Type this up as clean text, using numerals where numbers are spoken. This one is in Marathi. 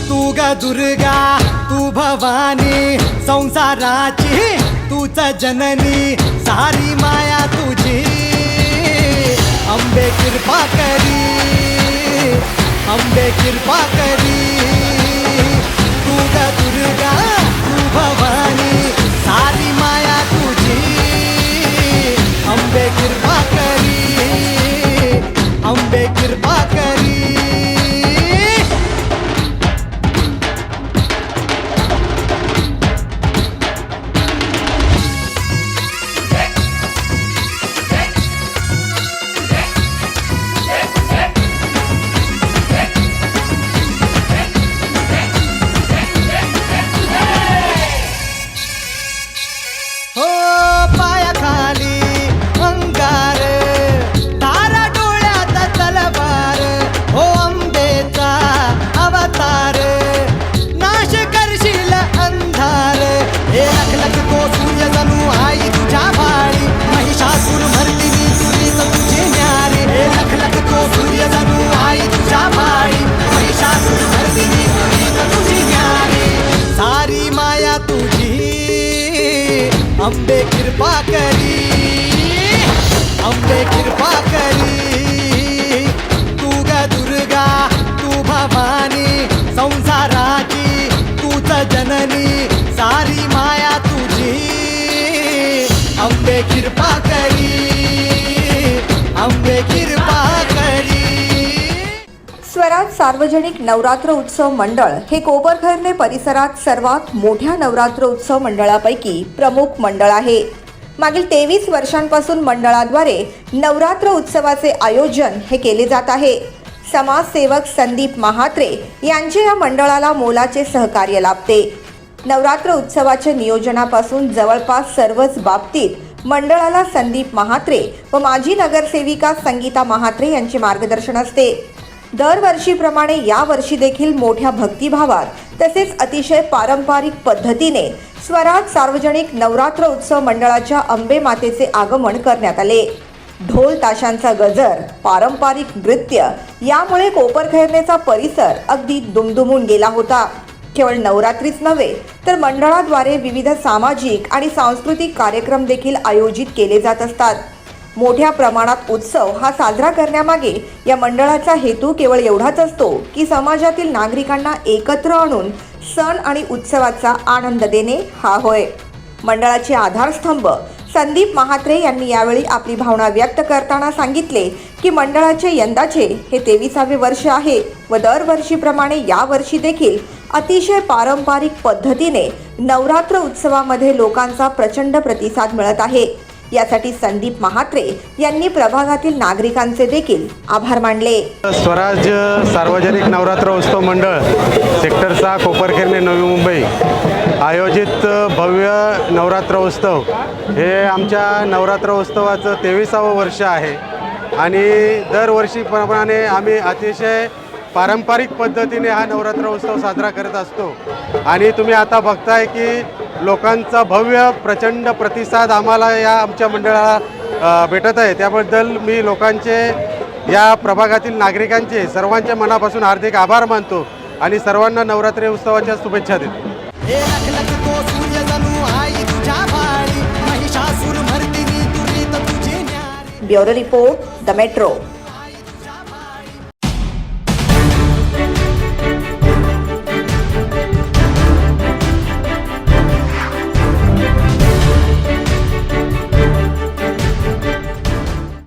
तू ग दुर्गा तू भवानी संसाराची तूच जननी सारी माया तुझी अंबे कृपा करी अंबे कृपा करी तू ग दुर्गा तू भवानी सारी माया तुझी अंबे कृपा करी अंबे कृपा करी हो पायाखाली अंगार तारा डोळ्यात तलवार हो अंबेचा अवतार नाश करशील अंधार हे लख तो सूर्य जणू आई तुझ्या भाळी महिषासुर मर्दिनी तुरीच तुझे न्यारी हे लख तो सूर्य जणू आई तुझ्या भाळी महिषासुर मर्दिनी तुरीच तुझी न्यारी सारी माया तुझी अंबे कृपा करी अंबे कृपा करी तू ग दुर्गा तू भवानी संसाराची तूच जननी सारी माया तुझी अंबे कृपा करी अंबे कृपा करी। स्वराज सार्वजनिक नवरात्र उत्सव मंडळ हे कोपरखैरणे परिसरात सर्वात मोठ्या नवरात्र उत्सव मंडळापैकी प्रमुख मंडळ आहे। मागील 23 वर्षांपासून मंडळाद्वारे नवरात्र उत्सवाचे आयोजन हे केले जात आहे। समाजसेवक संदीप महात्रे यांचे या मंडळाला मोलाचे सहकार्य लाभते। नवरात्र उत्सवाच्या नियोजनापासून जवळपास सर्वच बाबतीत मंडळाला संदीप महात्रे व माजी नगरसेविका संगीता महात्रे यांचे मार्गदर्शन असते। दरवर्षीप्रमाणे यावर्षी देखील मोठ्या भक्तिभावात तसेच अतिशय पारंपरिक पद्धतीने स्वराज सार्वजनिक नवरात्र उत्सव मंडळाच्या अंबे मातेचे आगमन करण्यात आले। ढोल ताशांचा गजर, पारंपरिक नृत्य यामुळे कोपरखैरणेचा परिसर अगदी दुमदुमून गेला होता। केवळ नवरात्रीच नव्हे तर मंडळाद्वारे विविध सामाजिक आणि सांस्कृतिक कार्यक्रम देखील आयोजित केले जात असतात। मोठ्या प्रमाणात उत्सव हा साजरा करण्यामागे या मंडळाचा हेतू केवळ एवढाच असतो की समाजातील नागरिकांना एकत्र आणून सण आणि उत्सवाचा आनंद देणे हा होय। मंडळाचे आधारस्तंभ संदीप महात्रे यांनी यावेळी आपली भावना व्यक्त करताना सांगितले की मंडळाचे यंदाचे हे 23वे वर्ष आहे व दरवर्षीप्रमाणे यावर्षी देखील अतिशय पारंपरिक पद्धतीने नवरात्र उत्सवामध्ये लोकांचा प्रचंड प्रतिसाद मिळत आहे। यासाठी संदीप महात्रे यांनी प्रभागातील नागरिकांचे देखील आभार मानले। स्वराज सार्वजनिक नवरात्र उत्सव मंडळ सेक्टर 6 कोपरखैरणे नवी मुंबई आयोजित भव्य नवरात्र उत्सव हे आमच्या नवरात्र उत्सवाचं 23वे वर्ष आहे आणि दरवर्षीप्रमाणे आम्ही अतिशय पारंपरिक पद्धतीने हा नवरात्र उत्सव साजरा करत असतो आणि तुम्ही आता बघताय की लोकांचा भव्य प्रचंड प्रतिसाद आम्हाला या आमच्या मंडळाला भेटत आहे। त्याबद्दल मी लोकांचे या प्रभागातील नागरिकांचे सर्वांच्या मनापासून हार्दिक आभार मानतो आणि सर्वांना नवरात्री उत्सवाच्या शुभेच्छा देतो। Bureau report the metro.